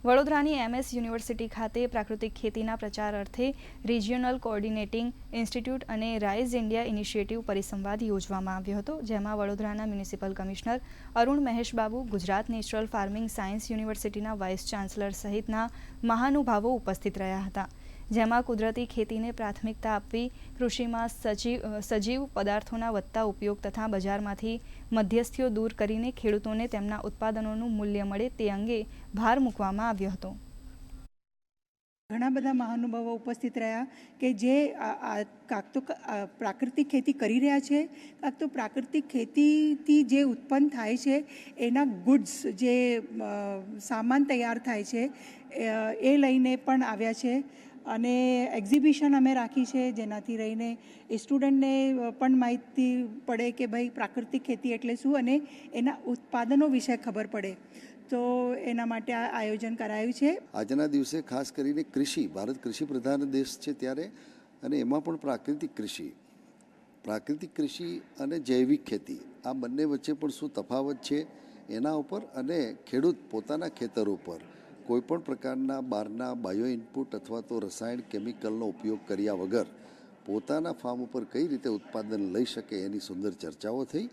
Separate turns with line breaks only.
વડોદરાની MS university ખાતે પ્રાકૃતિક ખેતીના પ્રચાર અર્થે રિજિયોનલ કોઓર્ડિનેટિંગ ઇન્સ્ટિટ્યૂટ અને રાઇઝ ઇન્ડિયા ઇનિશિયેટિવ પરિસંવાદ યોજવામાં આવ્યો હતો, જેમાં વડોદરાના municipal commissioner Arun Maheshbabu, Gujarat natural farming science યુનિવર્સિટીના વાઇસ ચાન્સલર સહિતના મહાનુભાવો ઉપસ્થિત રહ્યા હતા. જેમાં કુદરતી ખેતીને પ્રાથમિકતા આપવી, કૃષિમાં સજીવ પદાર્થોના વધતા ઉપયોગ તથા બજારમાંથી મધ્યસ્થીઓ દૂર કરીને ખેડૂતોને તેમના ઉત્પાદનોનું મૂલ્ય મળે તે અંગે ભાર મૂકવામાં આવ્યો હતો.
ઘણા બધા મહાનુભાવો ઉપસ્થિત રહ્યા કે જે કાંક તો પ્રાકૃતિક ખેતી કરી રહ્યા છે, કાંક તો પ્રાકૃતિક ખેતીથી જે ઉત્પન્ન થાય છે એના ગુડ્સ, જે સામાન તૈયાર થાય છે એ લઈને પણ આવ્યા છે. અને એક્ઝિબિશન અમે રાખી છે, જેનાથી રહીને એ સ્ટુડન્ટને પણ માહિતી પડે કે ભાઈ પ્રાકૃતિક ખેતી એટલે શું અને એના ઉત્પાદનો વિશે ખબર પડે. તો એના માટે આ આયોજન કરાયું છે.
આજના દિવસે ખાસ કરીને કૃષિ, ભારત કૃષિ પ્રધાન દેશ છે ત્યારે, અને એમાં પણ પ્રાકૃતિક કૃષિ અને જૈવિક ખેતી, આ બંને વચ્ચે પણ શું તફાવત છે એના ઉપર, અને ખેડૂત પોતાના ખેતર ઉપર કોઈપણ પ્રકારના બહારના બાયો ઇનપુટ અથવા તો રસાયણ કેમિકલનો ઉપયોગ કર્યા વગર પોતાના ફાર્મ ઉપર કઈ રીતે ઉત્પાદન લઈ શકે એની સુંદર ચર્ચાઓ થઈ.